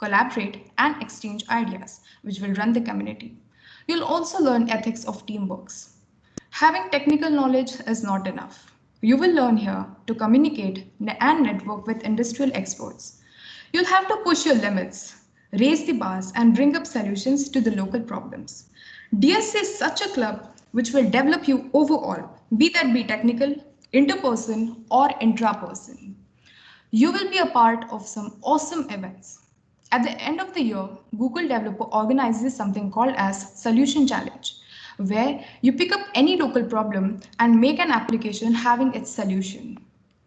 collaborate, and exchange ideas, which will run the community. You'll also learn ethics of teamwork. Having technical knowledge is not enough. You will learn here to communicate and network with industrial experts. You'll have to push your limits, raise the bars, and bring up solutions to the local problems. DSC is such a club which will develop you overall, be that be technical, interperson, or intraperson. You will be a part of some awesome events. At the end of the year, Google Developer organizes something called as Solution Challenge, where you pick up any local problem and make an application having its solution.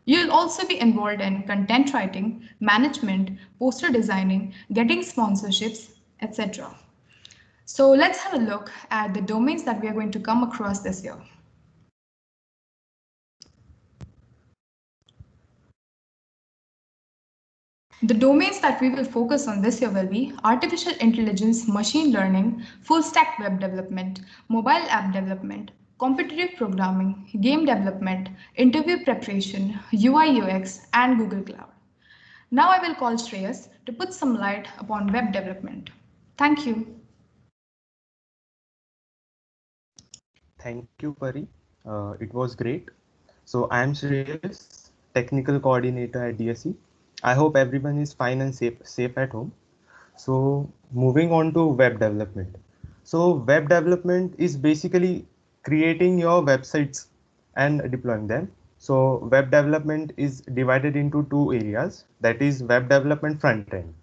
You'll also be involved in content writing, management, poster designing, getting sponsorships, etc. So let's have a look at the domains that we are going to come across this year. The domains that we will focus on this year will be artificial intelligence, machine learning, full stack web development, mobile app development, competitive programming, game development, interview preparation, UI UX, and Google Cloud. Now I will call Shreyas to put some light upon web development. Thank you. Thank you, Pari. It was great. So I am Shreyas, technical coordinator at DSE. I hope everyone is fine and safe at home. So moving on to web development. So web development is basically creating your websites and deploying them. So web development is divided into two areas, that is web development front end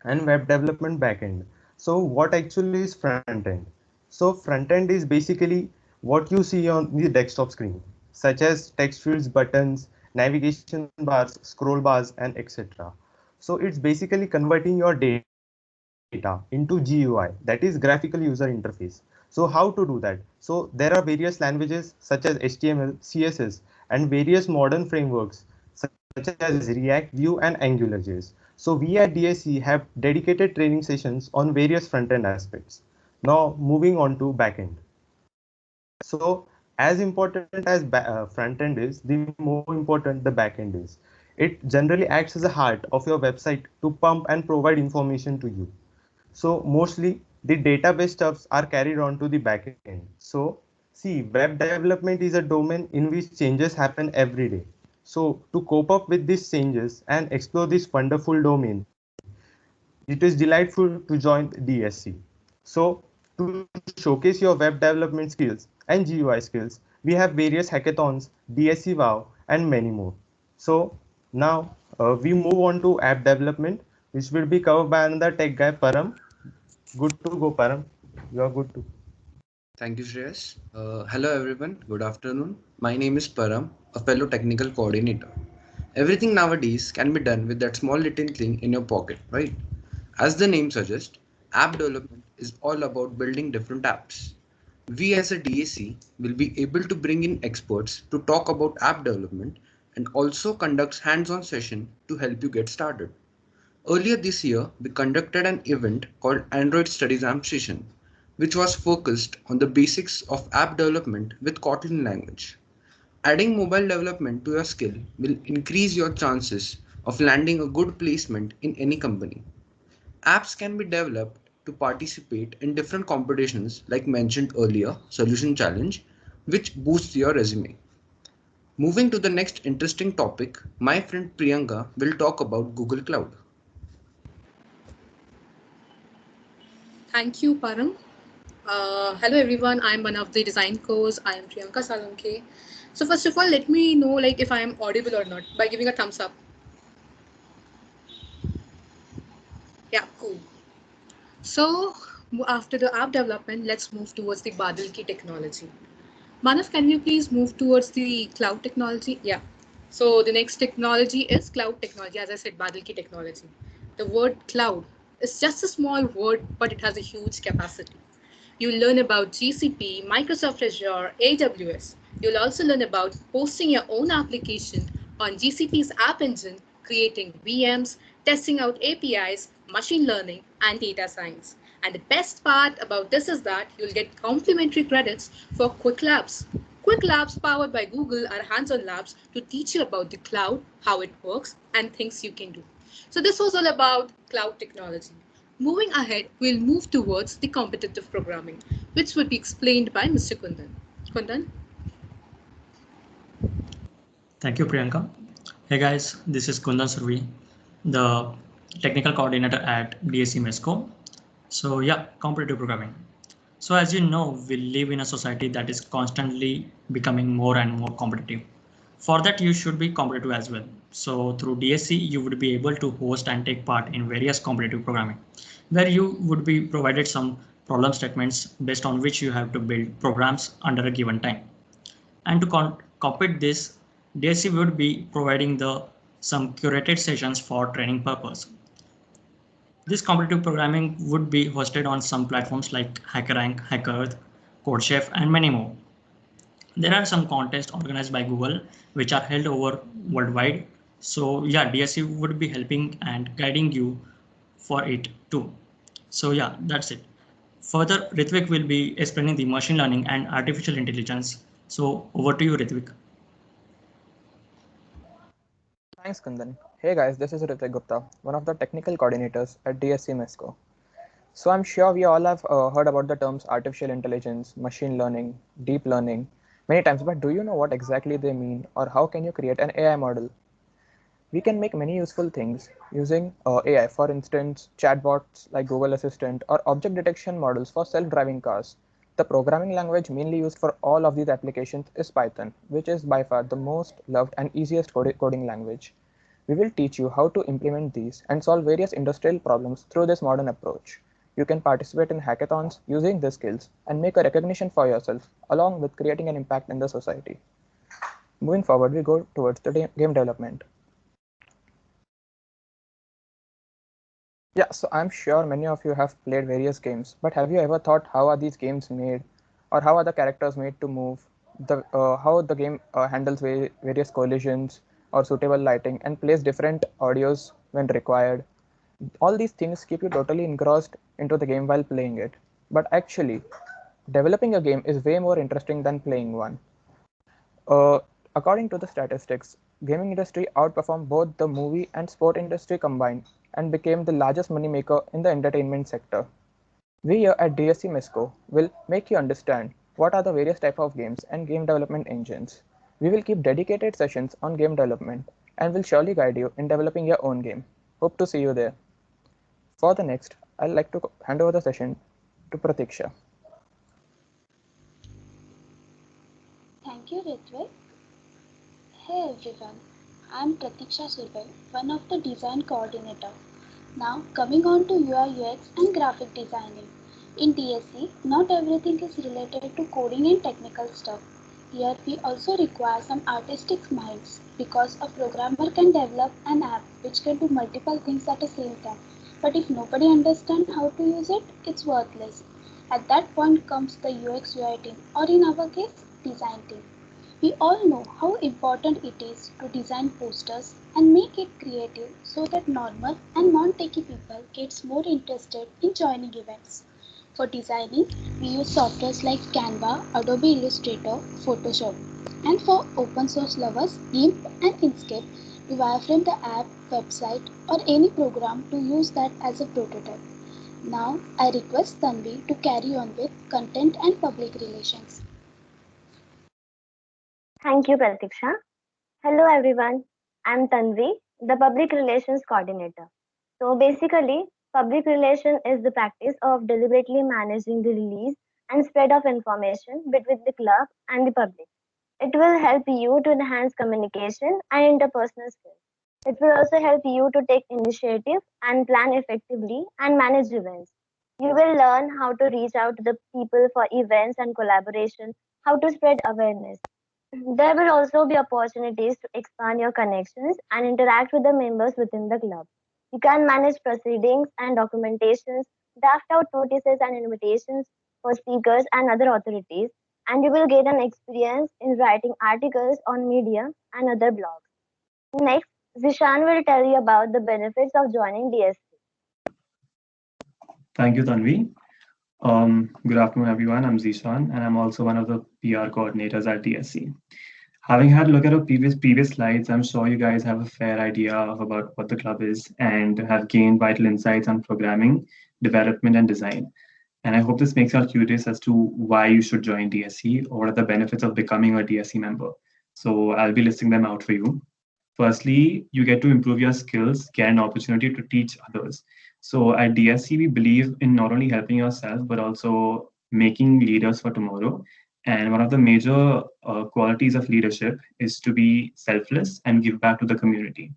and web development backend. So what actually is front end? So front end is basically what you see on the desktop screen, such as text fields, buttons, navigation bars, scroll bars, and etc. So it's basically converting your data into GUI, that is graphical user interface. So how to do that? So there are various languages such as HTML, CSS, and various modern frameworks such as React, Vue, and AngularJS. So we at DSE have dedicated training sessions on various front-end aspects. Now moving on to backend. So as important as front end is, the more important the back end is. It generally acts as a heart of your website to pump and provide information to you. So mostly the database stuffs are carried on to the backend. So see, web development is a domain in which changes happen every day. So to cope up with these changes and explore this wonderful domain, it is delightful to join DSC. So to showcase your web development skills and GUI skills, we have various hackathons, DSC Wow, and many more. So now we move on to app development, which will be covered by another tech guy, Param. Good to go, Param. You are good to. Thank you, Shreyas. Hello, everyone. Good afternoon. My name is Param, a fellow technical coordinator. Everything nowadays can be done with that small little thing in your pocket, right? As the name suggests, app development is all about building different apps. We as a DAC will be able to bring in experts to talk about app development and also conduct hands-on session to help you get started. Earlier this year, we conducted an event called Android Studies Amp Session, which was focused on the basics of app development with Kotlin language. Adding mobile development to your skill will increase your chances of landing a good placement in any company. Apps can be developed to participate in different competitions like mentioned earlier, Solution Challenge, which boosts your resume. Moving to the next interesting topic, my friend Priyanka will talk about Google Cloud. Thank you, Param. Hello, everyone. I'm one of the design coach. I am Priyanka Salunke. So first of all, let me know like if I am audible or not by giving a thumbs up. Yeah, cool. So after the app development, let's move towards the Badal ki technology. Manav, can you please move towards the cloud technology? Yeah. So the next technology is cloud technology. As I said, Badal ki technology. The word cloud is just a small word, but it has a huge capacity. You'll learn about GCP, Microsoft Azure, AWS. You'll also learn about hosting your own application on GCP's App Engine, creating VMs, testing out APIs, machine learning, and data science. And the best part about this is that you'll get complimentary credits for Quick Labs. Quick Labs, powered by Google, are hands on labs to teach you about the cloud, how it works, and things you can do. So this was all about cloud technology. Moving ahead, we'll move towards the competitive programming, which will be explained by Mr. Kundan. Kundan? Thank you, Priyanka. Hey guys, this is Kundan Survi, the technical coordinator at DSC MESCO. So yeah, competitive programming. So as you know, we live in a society that is constantly becoming more and more competitive. For that, you should be competitive as well. So through DSC, you would be able to host and take part in various competitive programming, where you would be provided some problem statements based on which you have to build programs under a given time. And to compete this, DSC would be providing the some curated sessions for training purpose. This competitive programming would be hosted on some platforms like HackerRank, HackerEarth, CodeChef, and many more. There are some contests organized by Google which are held over worldwide. So yeah, DSC would be helping and guiding you for it too. So yeah, that's it. Further, Ritvik will be explaining the machine learning and artificial intelligence. So over to you, Ritvik. Thanks, Kundan. Hey guys, this is Ritik Gupta, one of the technical coordinators at DSC MESCO. So I'm sure we all have heard about the terms artificial intelligence, machine learning, deep learning many times, but do you know what exactly they mean or how can you create an AI model? We can make many useful things using AI, for instance, chatbots like Google Assistant or object detection models for self-driving cars. The programming language mainly used for all of these applications is Python, which is by far the most loved and easiest coding language. We will teach you how to implement these and solve various industrial problems through this modern approach. You can participate in hackathons using these skills and make a recognition for yourself, along with creating an impact in the society. Moving forward, we go towards the game development. Yeah, so I'm sure many of you have played various games, but have you ever thought how are these games made, or how are the characters made to move, how the game handles various collisions or suitable lighting and plays different audios when required? All these things keep you totally engrossed into the game while playing it. But actually, developing a game is way more interesting than playing one. Uh, According to the statistics, gaming industry outperformed both the movie and sport industry combined and became the largest moneymaker in the entertainment sector. We here at DSC MESCO will make you understand what are the various types of games and game development engines. We will keep dedicated sessions on game development and will surely guide you in developing your own game. Hope to see you there. For the next, I'd like to hand over the session to Pratiksha. Thank you, Ritvik. Hey everyone, I'm Pratiksha Surbel, one of the design coordinator. Now coming on to UI UX and graphic designing. In DSC, not everything is related to coding and technical stuff. Here we also require some artistic minds because a programmer can develop an app which can do multiple things at the same time. But if nobody understands how to use it, it's worthless. At that point comes the UX UI team, or in our case, design team. We all know how important it is to design posters and make it creative so that normal and non-techie people gets more interested in joining events. For designing, we use softwares like Canva, Adobe Illustrator, Photoshop. And for open source lovers, GIMP and Inkscape, we wireframe the app, website or any program to use that as a prototype. Now, I request Tanvi to carry on with content and public relations. Thank you, Pratiksha. Hello, everyone. I'm Tanvi, the Public Relations Coordinator. So, basically, public relation is the practice of deliberately managing the release and spread of information between the club and the public. It will help you to enhance communication and interpersonal skills. It will also help you to take initiative and plan effectively and manage events. You will learn how to reach out to the people for events and collaboration, how to spread awareness. There will also be opportunities to expand your connections and interact with the members within the club. You can manage proceedings and documentations, draft out notices and invitations for speakers and other authorities, and you will gain an experience in writing articles on Medium and other blogs. Next, Zishan will tell you about the benefits of joining DSC. Thank you, Tanvi. Good afternoon, everyone. I'm Zishan, and I'm also one of the PR coordinators at DSC. Having had a look at our previous slides, I'm sure you guys have a fair idea of about what the club is and have gained vital insights on programming, development, and design. And I hope this makes you all curious as to why you should join DSC or what are the benefits of becoming a DSC member. So I'll be listing them out for you. Firstly, you get to improve your skills, get an opportunity to teach others. So at DSC, we believe in not only helping yourself, but also making leaders for tomorrow. And one of the major qualities of leadership is to be selfless and give back to the community.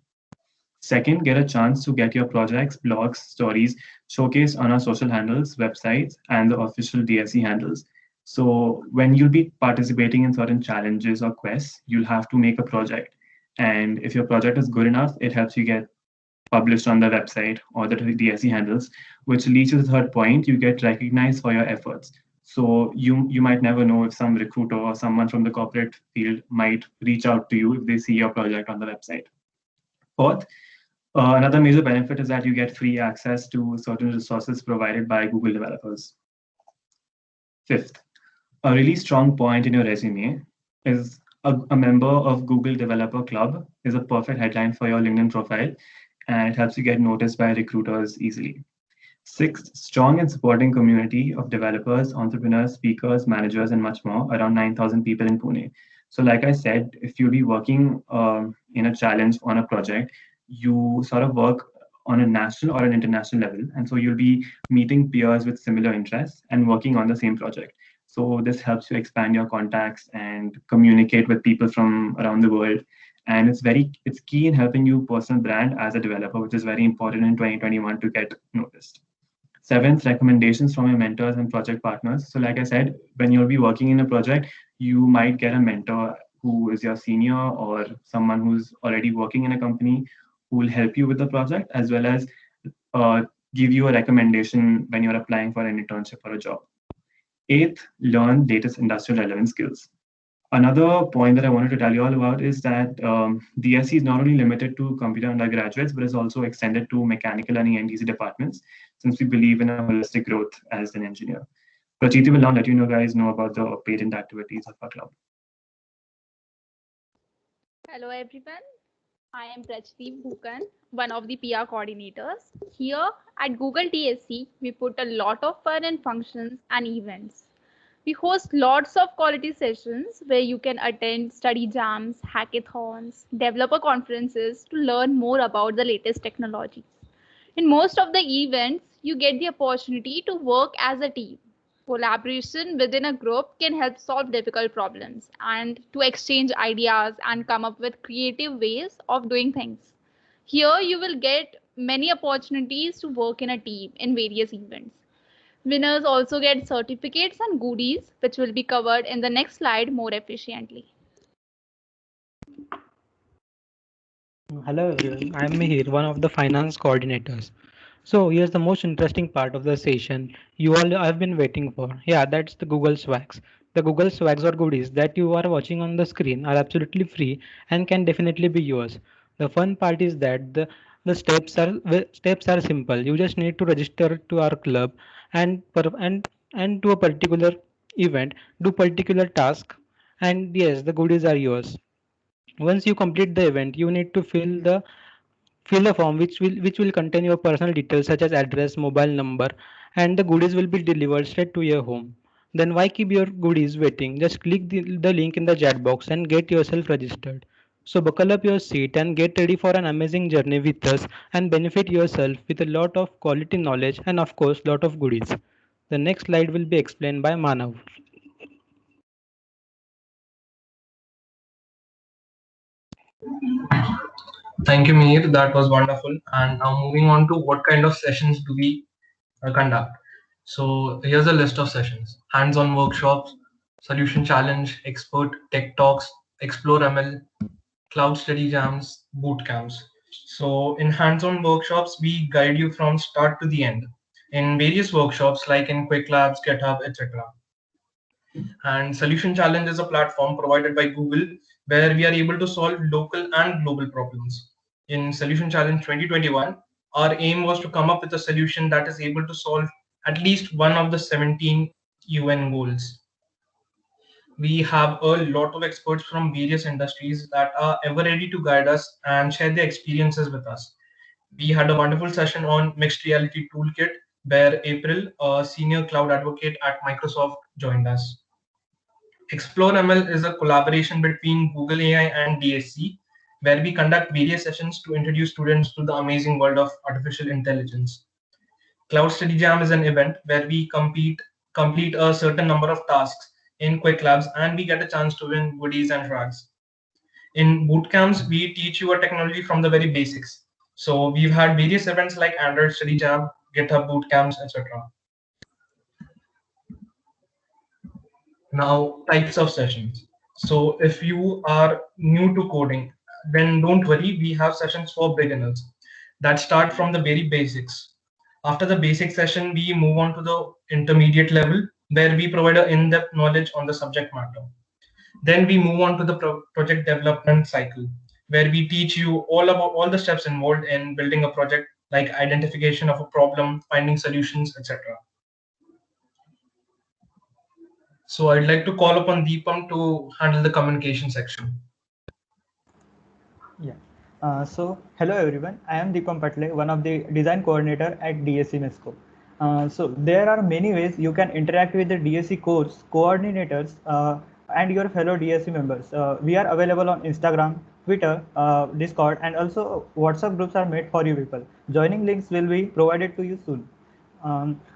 Second, get a chance to get your projects, blogs, stories showcased on our social handles, websites, and the official DSC handles. So when you'll be participating in certain challenges or quests, you'll have to make a project. And if your project is good enough, it helps you get published on the website or the DSC handles, which leads to the third point, you get recognized for your efforts. So you might never know if some recruiter or someone from the corporate field might reach out to you if they see your project on the website. Fourth, another major benefit is that you get free access to certain resources provided by Google developers. Fifth, a really strong point in your resume is a member of Google Developer Club is a perfect headline for your LinkedIn profile, and it helps you get noticed by recruiters easily. Sixth, strong and supporting community of developers, entrepreneurs, speakers, managers, and much more, around 9,000 people in Pune. So like I said, if you'll be working in a challenge on a project, you sort of work on a national or an international level. And so you'll be meeting peers with similar interests and working on the same project. So this helps you expand your contacts and communicate with people from around the world. And it's key in helping you personal brand as a developer, which is very important in 2021 to get noticed. Seventh, recommendations from your mentors and project partners. So like I said, when you'll be working in a project, you might get a mentor who is your senior or someone who's already working in a company who will help you with the project, as well as uh, give you a recommendation when you're applying for an internship or a job. Eighth, learn latest industrial relevant skills. Another point that I wanted to tell you all about is that DSC is not only limited to computer undergraduates, but is also extended to mechanical and ENDC departments, since we believe in a holistic growth as an engineer. Prachiti will now let you guys know about the patent activities of our club. Hello everyone, I am Prachdeep Bhukan, one of the PR coordinators. Here at Google DSC, we put a lot of fun and functions and events. We host lots of quality sessions where you can attend study jams, hackathons, developer conferences to learn more about the latest technologies. In most of the events, you get the opportunity to work as a team. Collaboration within a group can help solve difficult problems and to exchange ideas and come up with creative ways of doing things. Here, you will get many opportunities to work in a team in various events. Winners also get certificates and goodies, which will be covered in the next slide more efficiently. Hello everyone, I am Mihir, one of the finance coordinators. So here's the most interesting part of the session you all have been waiting for. Yeah, that's the Google Swags. The Google Swags or goodies that you are watching on the screen are absolutely free and can definitely be yours. The fun part is that the steps are simple. You just need to register to our club and and to a particular event, do particular task, and yes, the goodies are yours. Once you complete the event, you need to fill the form which will contain your personal details such as address, mobile number, and the goodies will be delivered straight to your home. Then why keep your goodies waiting? Just click the link in the chat box and get yourself registered. So buckle up your seat and get ready for an amazing journey with us and benefit yourself with a lot of quality knowledge and of course lot of goodies. The next slide will be explained by Manav. Thank you, Mir. That was wonderful. And now moving on to what kind of sessions do we conduct. So here's a list of sessions: hands-on workshops, solution challenge, expert tech talks, explore ML, cloud study jams, boot camps. So in hands-on workshops, we guide you from start to the end in various workshops like in Quick Labs, GitHub, etc. And Solution Challenge is a platform provided by Google where we are able to solve local and global problems. In Solution Challenge 2021, our aim was to come up with a solution that is able to solve at least one of the 17 UN goals. We have a lot of experts from various industries that are ever ready to guide us and share their experiences with us. We had a wonderful session on mixed reality toolkit where April, a senior cloud advocate at Microsoft, joined us. Explore ML is a collaboration between Google AI and DSC, where we conduct various sessions to introduce students to the amazing world of artificial intelligence. Cloud Study Jam is an event where we complete a certain number of tasks in quick labs and we get a chance to win goodies and rags. In boot camps, we teach you a technology from the very basics. So we've had various events like Android Study Jam, GitHub boot camps, etc. Now, types of sessions. So if you are new to coding, then don't worry, we have sessions for beginners that start from the very basics. After the basic session, we move on to the intermediate level where we provide an in-depth knowledge on the subject matter. Then we move on to the project development cycle where we teach you all about all the steps involved in building a project like identification of a problem, finding solutions, etc. So I'd like to call upon Deepam to handle the communication section. Yeah. Hello everyone. I am Deepam Patle, one of the design coordinator at DSC MESCO. So there are many ways you can interact with the DSC course coordinators and your fellow DSC members. We are available on Instagram, Twitter, Discord, and also WhatsApp groups are made for you people. Joining links will be provided to you soon.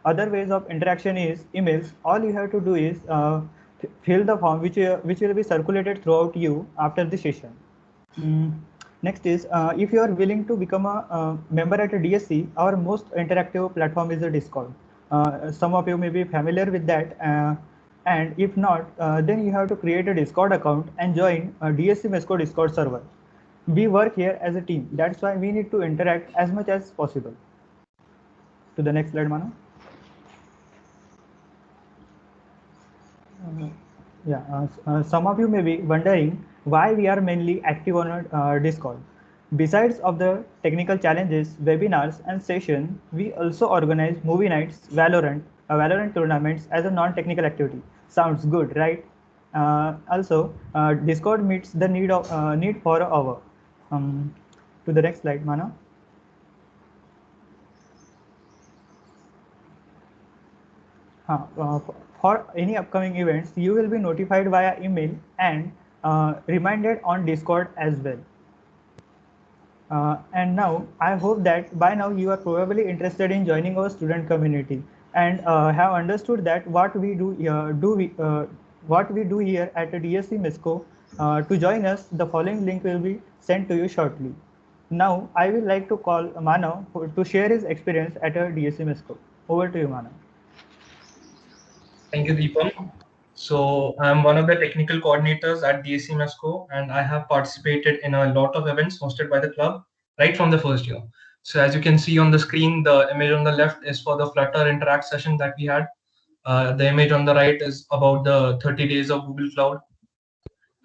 Other ways of interaction is emails. All you have to do is fill the form which will be circulated throughout you after the session. Next is if you are willing to become a member at a DSC, our most interactive platform is the Discord. Some of you may be familiar with that, and if not, then you have to create a Discord account and join a DSC MESCO Discord server. We work here as a team. That's why we need to interact as much as possible. To the next slide, Manu. Some of you may be wondering why we are mainly active on Discord. Besides of the technical challenges, webinars and sessions, we also organize movie nights, Valorant tournaments as a non-technical activity. Sounds good, right? Discord meets the need for our. To the next slide, Mana. For any upcoming events, you will be notified via email and reminded on Discord as well. And now I hope that by now you are probably interested in joining our student community and have understood that what we do here at DSC MESCO. To join us, the following link will be sent to you shortly. Now I will like to call Manav to share his experience at a DSC MESCO. Over to you, Manav. Thank you, Deepam. So I'm one of the technical coordinators at DSC MESCO, and I have participated in a lot of events hosted by the club right from the first year. So as you can see on the screen, the image on the left is for the Flutter Interact session that we had. The image on the right is about the 30 days of Google Cloud.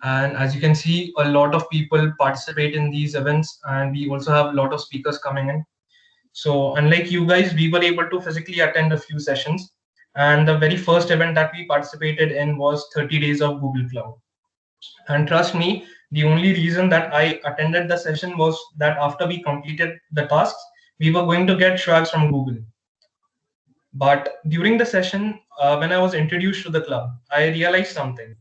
And as you can see, a lot of people participate in these events, and we also have a lot of speakers coming in. So unlike you guys, we were able to physically attend a few sessions. And the very first event that we participated in was 30 days of Google Cloud. And trust me, the only reason that I attended the session was that after we completed the tasks, we were going to get swags from Google. But during the session, when I was introduced to the club, I realized something.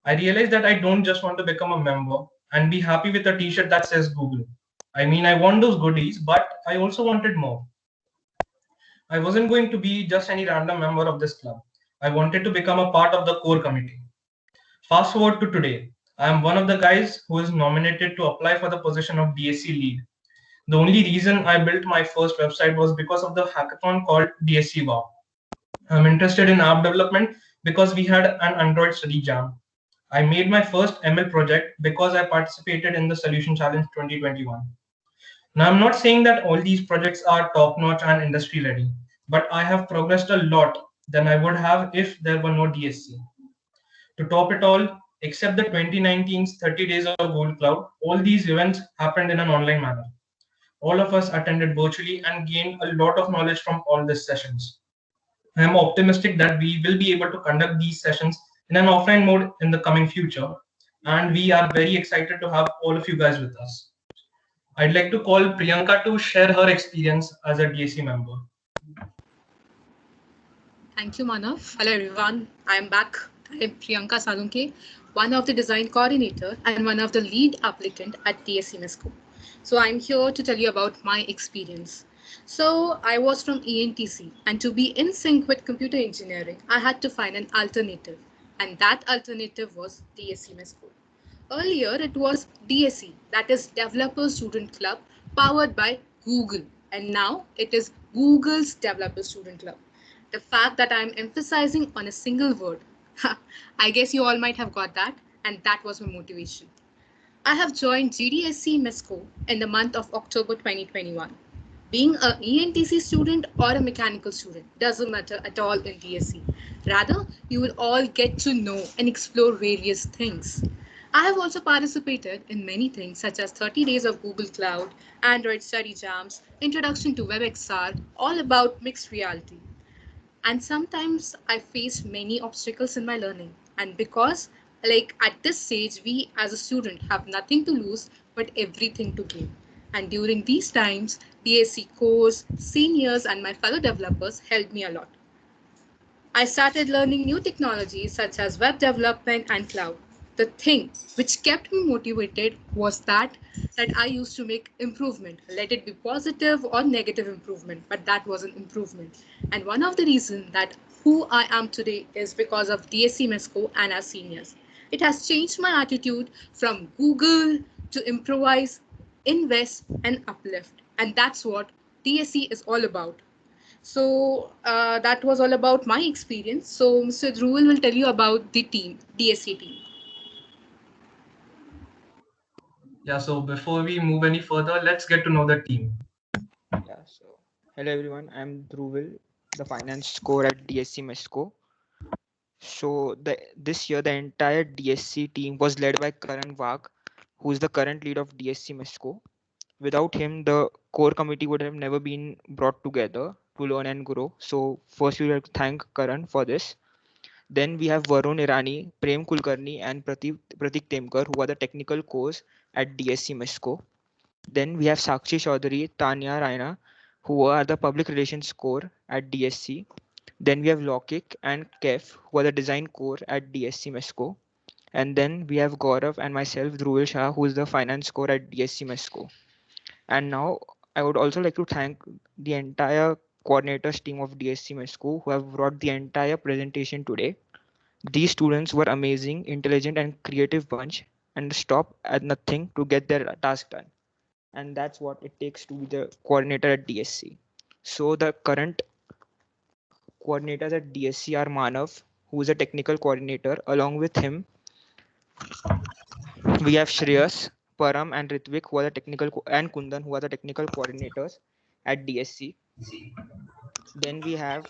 I realized that I don't just want to become a member and be happy with a t-shirt that says Google. I mean, I want those goodies, but I also wanted more. I wasn't going to be just any random member of this club. I wanted to become a part of the core committee. Fast forward to today. I am one of the guys who is nominated to apply for the position of DSC lead. The only reason I built my first website was because of the hackathon called DSC Wow. I'm interested in app development because we had an Android study jam. I made my first ML project because I participated in the Solution Challenge 2021. Now, I'm not saying that all these projects are top-notch and industry-ready, but I have progressed a lot than I would have if there were no DSC. To top it all, except the 2019's 30 Days of Google Cloud, all these events happened in an online manner. All of us attended virtually and gained a lot of knowledge from all these sessions. I am optimistic that we will be able to conduct these sessions in an offline mode in the coming future. And we are very excited to have all of you guys with us. I'd like to call Priyanka to share her experience as a DSC member. Thank you, Manav. Hello, everyone. I am back. I am Priyanka Salunke, one of the design coordinator and one of the lead applicant at DSC MESCO. So I'm here to tell you about my experience. So I was from ENTC, and to be in sync with computer engineering, I had to find an alternative, and that alternative was DSC MESCO. Earlier, it was DSC, that is Developer Student Club, powered by Google, and now it is Google's Developer Student Club. The fact that I'm emphasizing on a single word, I guess you all might have got that, and that was my motivation. I have joined GDSC MESCO in the month of October 2021. Being a ENTC student or a mechanical student doesn't matter at all in DSC. Rather, you will all get to know and explore various things. I have also participated in many things such as 30 days of Google Cloud, Android study jams, introduction to WebXR, all about mixed reality. And sometimes I faced many obstacles in my learning. And because at this stage, we as a student have nothing to lose, but everything to gain. And during these times, DSC course, seniors, and my fellow developers helped me a lot. I started learning new technologies such as web development and cloud. The thing which kept me motivated was that I used to make improvement, let it be positive or negative improvement, but that was an improvement. And one of the reasons that who I am today is because of DSC MESCO and our seniors. It has changed my attitude from Google to improvise, invest, and uplift. And that's what DSC is all about. So that was all about my experience. So Mr. Dhruval will tell you about the team, DSC team. Yeah, so before we move any further, let's get to know the team. Yeah, so hello everyone, I'm Dhruval, the finance score at DSC MESCO. So this year the entire DSC team was led by Karan Wagh, who is the current lead of DSC MESCO. Without him, the core committee would have never been brought together to learn and grow. So first we will thank Karan for this. Then we have Varun Irani, Prem Kulkarni, and Pratik Temkar, who are the technical cores at DSC MESCO. Then we have Sakshi Chaudhary, Tanya Raina, who are the public relations core at DSC. Then we have Lokik and Kef, who are the design core at DSC MESCO. And then we have Gaurav and myself, Dhruval Shah, who is the finance core at DSC MESCO. And now I would also like to thank the entire coordinators team of DSC MESCO who have brought the entire presentation today. These students were amazing, intelligent, and creative bunch, and stop at nothing to get their task done. And that's what it takes to be the coordinator at DSC. So the current coordinators at DSC are Manav, who is a technical coordinator. Along with him, we have Shreyas, Param, and Ritvik, who are the technical, and Kundan, who are the technical coordinators at DSC. Then we have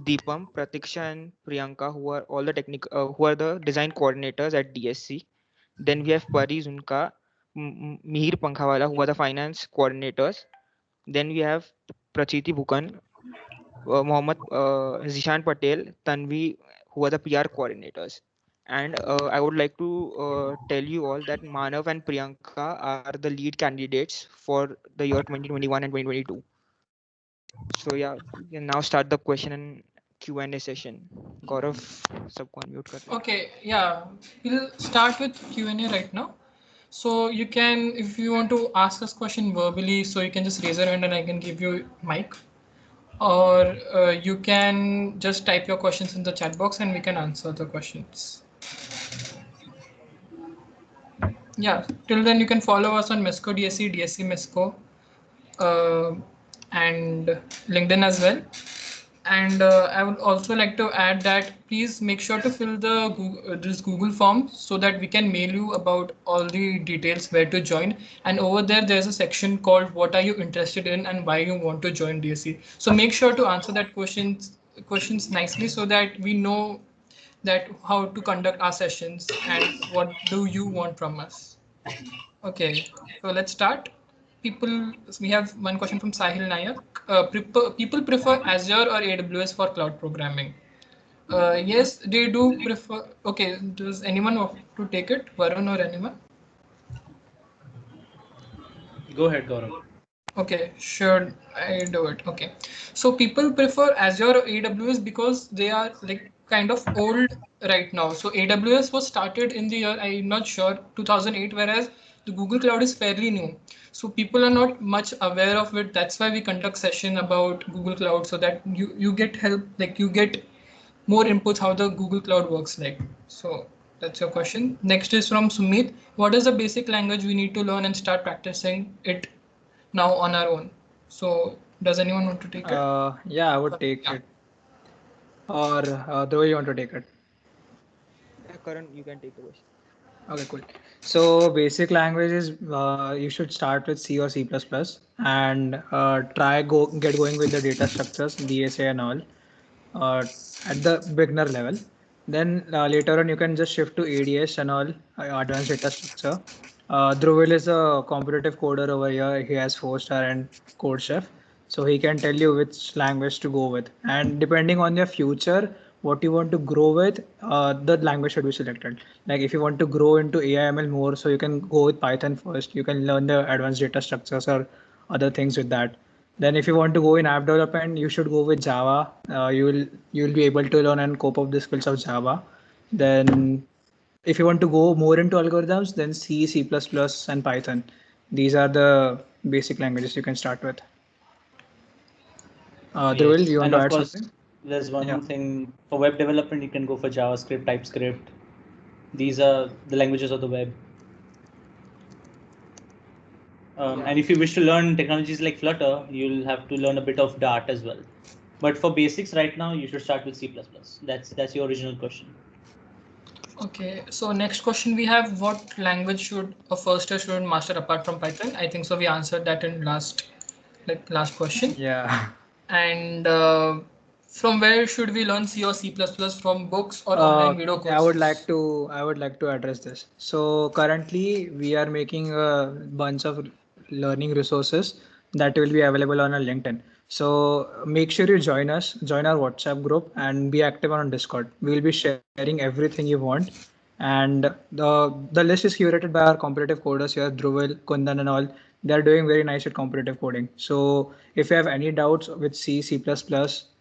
Deepam, Pratiksha, and Priyanka, who are all the who are the design coordinators at DSC. Then we have Pari Zunka, Mihir Pankhawala, who are the finance coordinators. Then we have Prachiti Bhukan, Mohammad Zishan Patel, Tanvi, who are the PR coordinators. And I would like to tell you all that Manav and Priyanka are the lead candidates for the year 2021 and 2022. So yeah, we can now start the question and Q&A session. Gaurav, सबको unmute कर ले. Okay, yeah, we'll start with Q&A right now. So you can, if you want to ask us question verbally, so you can just raise your hand and I can give you mic. Or you can just type your questions in the chat box and we can answer the questions. Yeah, till then you can follow us on MESCO DSC, DSC MESCO, and LinkedIn as well. And I would also like to add that please make sure to fill the this Google form so that we can mail you about all the details where to join. And over there, there's a section called "What are you interested in and why you want to join DSC." So make sure to answer that questions nicely so that we know that how to conduct our sessions and what do you want from us. Okay, so let's start. We have one question from Sahil Nayak. People prefer Azure or AWS for cloud programming. Yes, they do prefer. Okay, does anyone want to take it? Varun or anyone? Go ahead, Gaurav. Okay, sure, I do it. Okay, so people prefer Azure or AWS because they are like kind of old right now. So AWS was started in the year, I'm not sure, 2008, whereas the Google Cloud is fairly new. So people are not much aware of it. That's why we conduct session about Google Cloud so that you get help, like you get more inputs how the Google Cloud works like. So that's your question. Next is from Sumit. What is the basic language we need to learn and start practicing it now on our own? So does anyone want to take it? Yeah, I would take it. Or the way you want to take it. Karan, you can take the question. Okay, cool. So basic languages, you should start with C or C++ and get going with the data structures, DSA and all, at the beginner level. Then later on, you can just shift to ADS and all, advanced data structure. Dhruvil is a competitive coder over here. He has 4-star and Code Chef, so he can tell you which language to go with. And depending on your future, what you want to grow with, the language should be selected. Like if you want to grow into AIML more, so you can go with Python first. You can learn the advanced data structures or other things with that. Then if you want to go in app development, you should go with Java. You will be able to learn and cope up the skills of Java. Then if you want to go more into algorithms, then C, C++, and Python. These are the basic languages you can start with. Dhruvil, you want And to of add course, something? there's one Yeah. thing for web development, you can go for JavaScript, TypeScript. These are the languages of the web. And if you wish to learn technologies like Flutter, you'll have to learn a bit of Dart as well. But for basics right now, you should start with C++. That's your original question. Okay, so next question we have, what language should a first year student master apart from Python? I think so we answered that in last question. Yeah. And from where should we learn C or C++ from books or online video courses? I would like to address this. So currently we are making a bunch of learning resources that will be available on our LinkedIn. So make sure you join us, join our WhatsApp group and be active on Discord. We will be sharing everything you want. And the list is curated by our competitive coders here, Dhruvil, Kundan and all. They're doing very nice at competitive coding. So if you have any doubts with C, C++,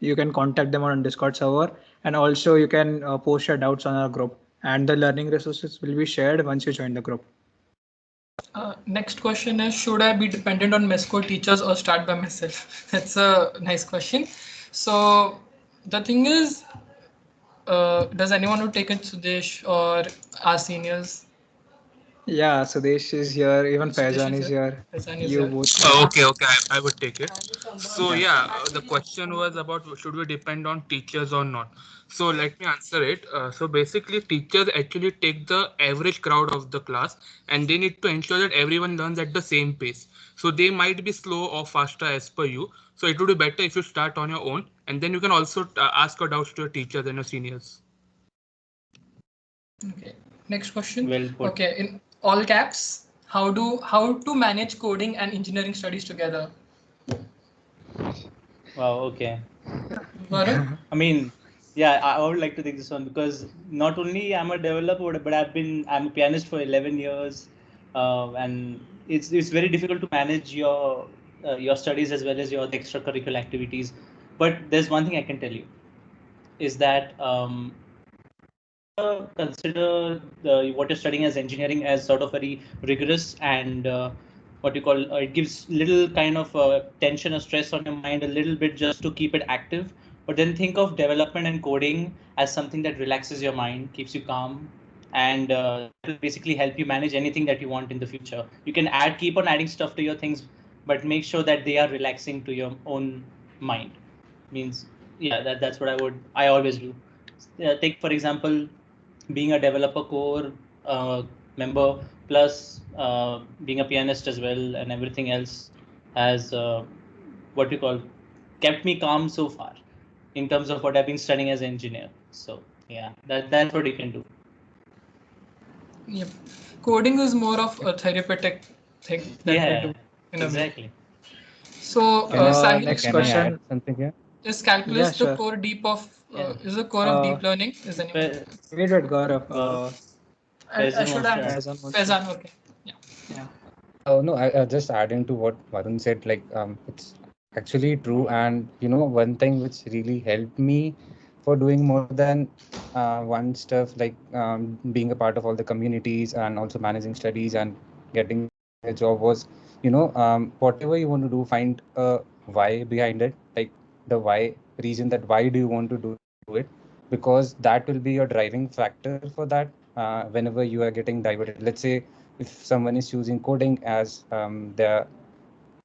you can contact them on Discord server. And also you can post your doubts on our group. And the learning resources will be shared once you join the group. Next question is, should I be dependent on MESCO teachers or start by myself? That's a nice question. So the thing is, does anyone who take it, Sudesh or our seniors? Yeah, Sudesh is here, even Faizan is here. You both. Okay, I would take it. So yeah, the question was about should we depend on teachers or not. So let me answer it. So basically, teachers actually take the average crowd of the class, and they need to ensure that everyone learns at the same pace. So they might be slow or faster as per you. So it would be better if you start on your own, and then you can also ask your doubts to your teachers and your seniors. Okay. Next question. Well put. Okay, in all caps, how to manage coding and engineering studies together? Wow, okay. Varun? I mean, yeah, I would like to take this one because not only I'm a developer, but I'm a pianist for 11 years, and it's very difficult to manage your studies as well as your extracurricular activities. But there's one thing I can tell you, is that consider what you're studying as engineering as sort of very rigorous and what you call it gives little kind of tension or stress on your mind a little bit just to keep it active, but then think of development and coding as something that relaxes your mind, keeps you calm, and will basically help you manage anything that you want in the future. You can keep on adding stuff to your things, but make sure that they are relaxing to your own mind. Means yeah, that's what I always do. Take for example, being a developer core member plus being a pianist as well and everything else has what you call kept me calm so far in terms of what I've been studying as an engineer. So yeah, that's what you can do. Yep. Coding is more of a therapeutic thing that we do in exactly. a way. So Can I Sahil, add something here? Is calculus Yeah, the sure. core deep of is the core of deep learning? Is anyone? Wait, Gaurav. I should have Faizan also. Faizan. Okay. Yeah. Oh no, I just adding to what Varun said, like it's actually true. And one thing which really helped me for doing more than one stuff, like being a part of all the communities and also managing studies and getting a job was, whatever you want to do, find a why behind it, like the why reason, that why do you want to do it, because that will be your driving factor for that. Whenever you are getting diverted, let's say if someone is choosing coding as their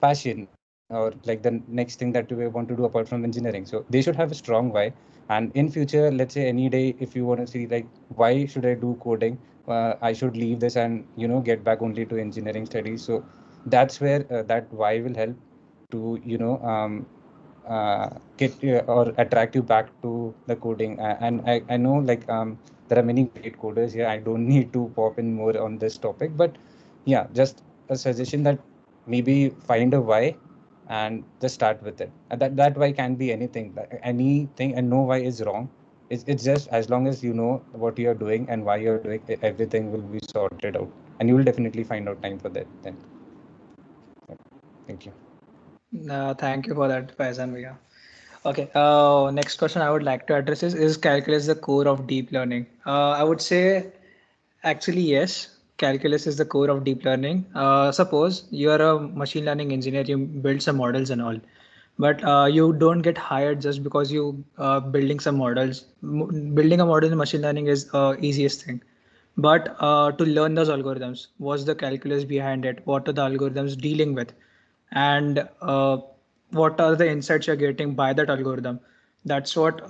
passion, or like the next thing that you want to do apart from engineering, so they should have a strong why. And in future, let's say any day, if you want to see like why should I do coding, I should leave this and get back only to engineering studies. So that's where that why will help to get or attract you back to the coding. And I know like there are many great coders here. I don't need to pop in more on this topic, but yeah, just a suggestion that maybe find a why and just start with it. And that why can be anything, and no why is wrong. It's just as long as you know what you're doing and why you're doing it, everything will be sorted out, and you will definitely find out time for that then. Thank you. Thank you for that, Faizan Bhaiya. Okay, next question I would like to address is calculus the core of deep learning? I would say actually yes, calculus is the core of deep learning. Suppose you are a machine learning engineer, you build some models and all, but you don't get hired just because you building some models. Building a model in machine learning is easiest thing. But to learn those algorithms, what's the calculus behind it? What are the algorithms dealing with? And what are the insights you're getting by that algorithm? That's what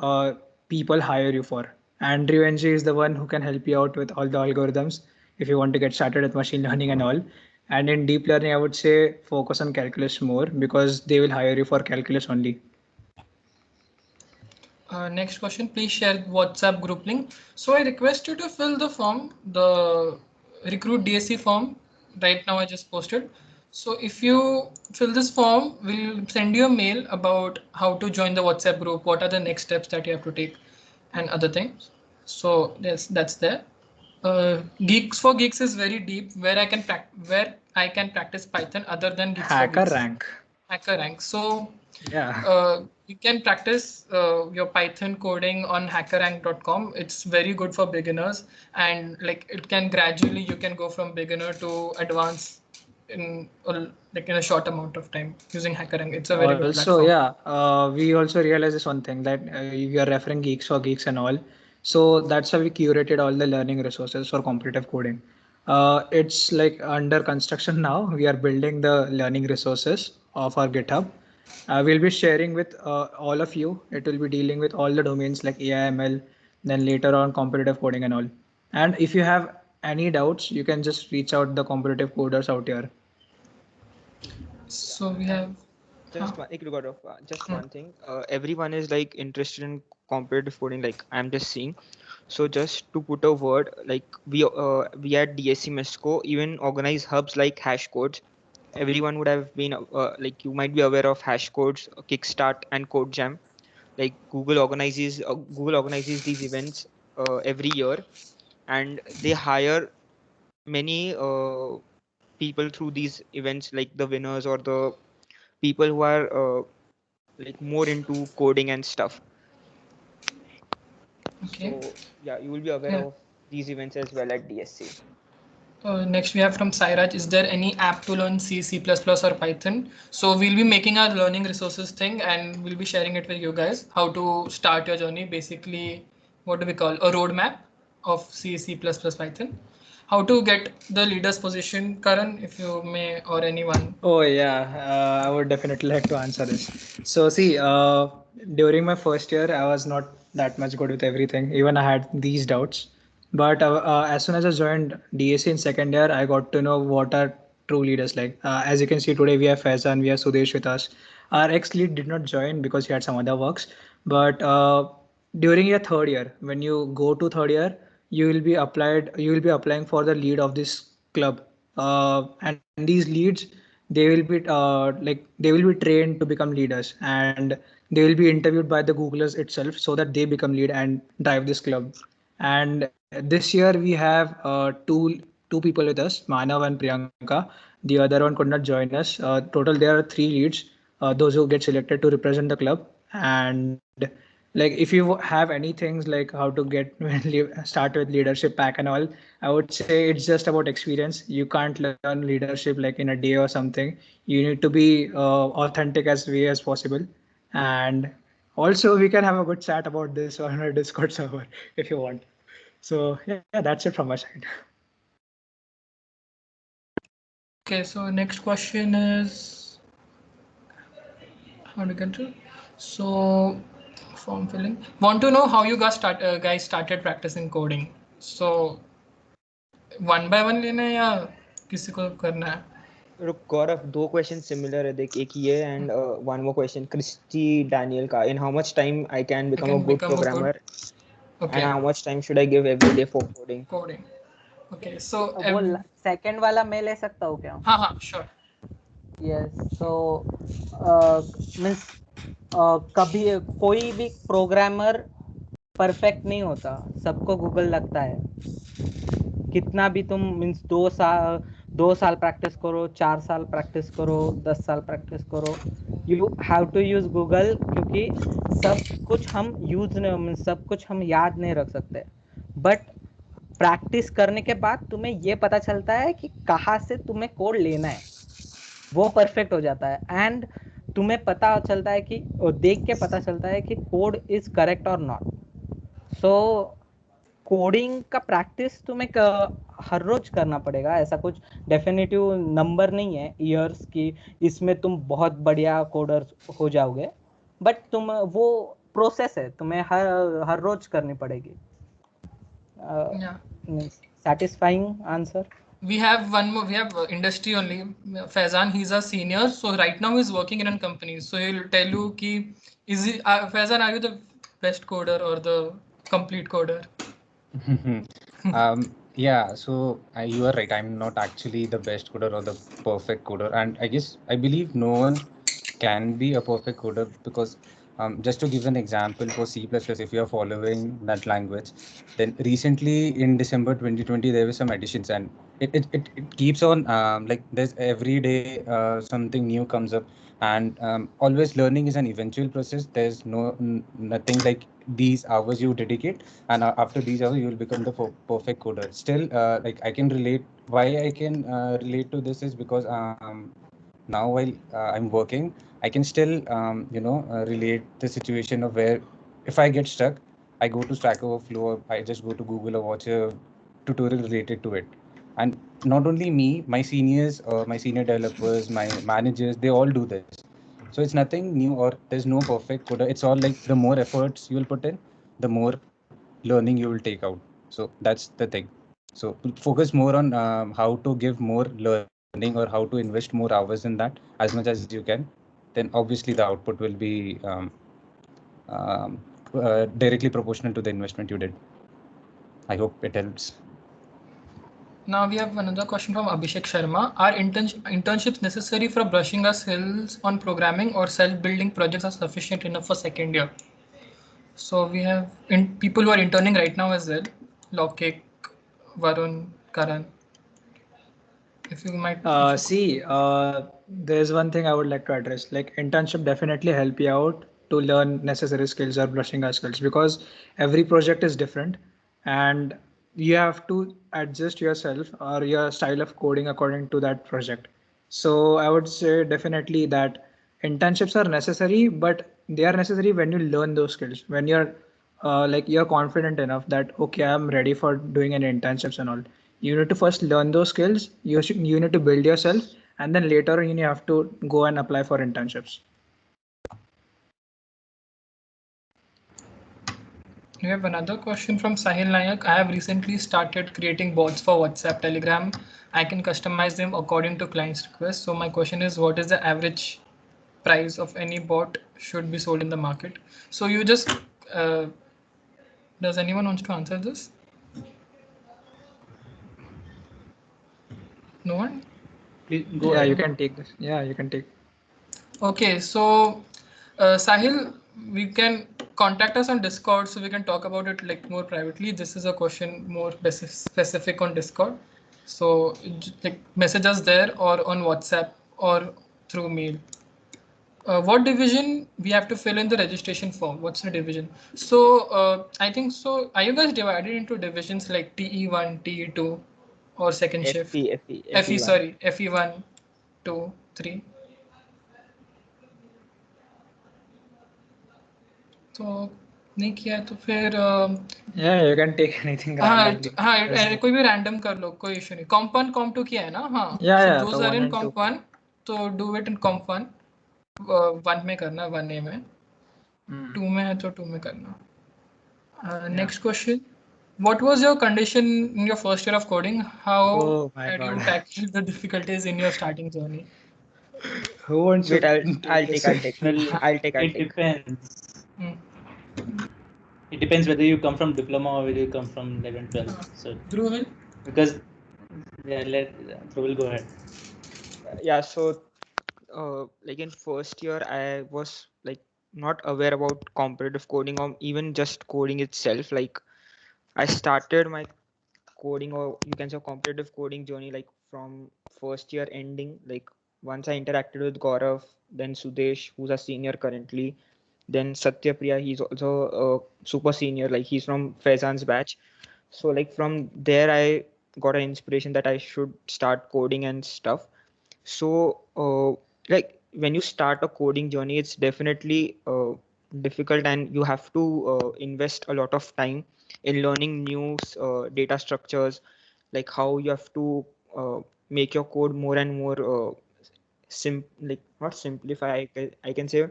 people hire you for. And DrewNG is the one who can help you out with all the algorithms if you want to get started with machine learning and all. And in deep learning, I would say focus on calculus more, because they will hire you for calculus only. Next question, please share WhatsApp group link. So I request you to fill the form, the recruit DSC form. Right now I just posted. So if you fill this form, we'll send you a mail about how to join the WhatsApp group, what are the next steps that you have to take, and other things. So yes, that's there. Geeks for Geeks is very deep, where I can practice Python other than Geeks for Geeks. HackerRank. So yeah, you can practice your Python coding on hackerrank.com. It's very good for beginners, and like it can gradually, you can go from beginner to advanced in a short amount of time using HackerRank. It's a very good also, platform. yeah, we also realize this one thing, that we are referring Geeks for Geeks and all. So that's how we curated all the learning resources for competitive coding. It's like under construction now. We are building the learning resources of our GitHub. We'll be sharing with all of you. It will be dealing with all the domains like AI, ML, then later on competitive coding and all. And if you have any doubts, you can just reach out the competitive coders out here. So we have just one thing. Everyone is like interested in competitive coding, like I'm just seeing. So just to put a word, like we at DSC MESCO even organize hubs like Hashcodes. Everyone would have been like, you might be aware of Hashcodes, Kickstart, and CodeJam. Like Google organizes these events every year, and they hire many people through these events, like the winners or the people who are like more into coding and stuff. Okay. So yeah, you will be aware of these events as well at DSC. Next we have from Sairaj, is there any app to learn C, C++ or Python? So we'll be making our learning resources thing, and we'll be sharing it with you guys, how to start your journey. Basically, what do we call a roadmap of C, C++, Python. How to get the leader's position, Karan, if you may, or anyone. Oh yeah, I would definitely like to answer this. So see, during my first year, I was not that much good with everything. Even I had these doubts. But as soon as I joined DSC in second year, I got to know what are true leaders like. As you can see today, we have Faizan, we have Sudesh with us. Our ex-lead did not join because he had some other works. But during your third year, when you go to third year, you will be applying for the lead of this club. And these leads, they will be they will be trained to become leaders, and they will be interviewed by the Googlers itself so that they become lead and drive this club. And this year we have two people with us, Manav and Priyanka. The other one could not join us. Total there are three leads, those who get selected to represent the club. And like if you have any things like how to get start with leadership pack and all, I would say it's just about experience. You can't learn leadership like in a day or something. You need to be authentic as way as possible. And also we can have a good chat about this on our Discord server if you want. So yeah, that's it from my side. Okay, so next question is how to get to. So form filling. Want to know how you guys started practicing coding? So one by one लेना है या किसी को करना है? रुक गौरव, दो question similar है देख, एक ये and one more question Christie Daniel का, in how much time I can become a good programmer and how much time should I give every day for coding? Coding. Okay, so वो second वाला मैं ले सकता हूँ क्या? हाँ हाँ श्योर. यस, सो मींस कभी कोई भी प्रोग्रामर परफेक्ट नहीं होता, सबको गूगल लगता है. कितना भी तुम मींस 2 साल प्रैक्टिस करो, 4 साल प्रैक्टिस करो, 10 साल प्रैक्टिस करो, you have to use Google, क्योंकि सब कुछ हम यूज नहीं, मींस सब कुछ हम याद नहीं रख सकते. बट प्रैक्टिस करने के बाद तुम्हें ये पता चलता है कि कहाँ से तुम्हें कोड लेना है, वो परफेक्ट हो जाता है. एंड तुम्हें पता चलता है कि देख के पता चलता है कि कोड इज करेक्ट और नॉट. सो कोडिंग का प्रैक्टिस तुम्हें हर रोज करना पड़ेगा. ऐसा कुछ डेफिनेटिव नंबर नहीं है ईयर्स की इसमें तुम बहुत बढ़िया कोडर हो जाओगे, बट तुम वो प्रोसेस है, तुम्हें हर रोज करनी पड़ेगी. Satisfying answer? We have one more. We have industry only. Faizan, he's a senior, so right now he's working in a company. So he'll tell you ki is he, Faizan, are you the best coder or the complete coder? Yeah, so you are right. I'm not actually the best coder or the perfect coder, and I believe no one can be a perfect coder because just to give an example for C++, if you are following that language, then recently in December 2020 there were some additions, and it keeps on like there's every day something new comes up, and always learning is an eventual process. There's nothing like these hours you dedicate and after these hours you will become the perfect coder. Still like I can relate, why I can relate to this is because now while I'm working, I can still relate the situation of where if I get stuck, I go to Stack Overflow, I just go to Google or watch a tutorial related to it. And not only me, my seniors, my senior developers, my managers, they all do this. So it's nothing new or there's no perfect coder. It's all like the more efforts you will put in, the more learning you will take out. So that's the thing. So focus more on how to give more learning or how to invest more hours in that as much as you can. Then obviously the output will be directly proportional to the investment you did. I hope it helps. Now we have another question from Abhishek Sharma. Are internships necessary for brushing our skills on programming, or self-building projects are sufficient enough for second year? So we have people who are interning right now as well. Lokik, Varun, Karan. If you might there's one thing I would like to address. Like internship definitely help you out to learn necessary skills or brushing our skills, because every project is different and you have to adjust yourself or your style of coding according to that project. So I would say definitely that internships are necessary, but they are necessary when you learn those skills, when you're like you're confident enough that okay, I'm ready for doing any internships and all. You need to first learn those skills. You need to build yourself, and then later on you have to go and apply for internships. We have another question from Sahil Nayak. I have recently started creating bots for WhatsApp, Telegram. I can customize them according to client's request. So my question is, what is the average price of any bot should be sold in the market? So you just, does anyone wants to answer this? No one? Please go Yeah, ahead. you can take this. Yeah, you can take. Okay, so Sahil, we can contact us on Discord so we can talk about it like more privately. This is a question more specific on Discord. So like message us there or on WhatsApp or through mail. What division we have to fill in the registration form? What's the division? So I think so. Are you guys divided into divisions like TE1, TE2, or second shift? FE, FE1. sorry, FE1, 2, 3. तो नहीं किया है तो फिर Yeah, you can take anything हाँ randomly. There's कोई भी random कर लो, कोई इशू नहीं. कॉम्प 1 कॉम्प 2 किया है ना? हाँ, Yeah, so yeah, those so are 1 in and 2. comp 1, तो do it in comp 1. 1 में करना, 1A में. 2 में है तो 2 में करना. Next question. What was your condition in your first year of coding? How Oh my had you God. tackled the difficulties in your starting journey? Who wants Wait, to I'll this? take. Well, I'll take. it depends. Hmm. It depends whether you come from diploma or whether you come from 11, 12. So Dhruv, because Dhruv, go ahead. Yeah, so like in first year I was like not aware about competitive coding or even just coding itself. Like I started my coding, or you can say competitive coding journey, like from first year ending. Like once I interacted with Gaurav, then Sudesh, who's a senior currently, then Satyapriya, he's also a super senior, like he's from Faizan's batch. So like from there I got an inspiration that I should start coding and stuff. So like when you start a coding journey, it's definitely difficult, and you have to invest a lot of time in learning new data structures, like how you have to make your code more and more like not simplify, I can say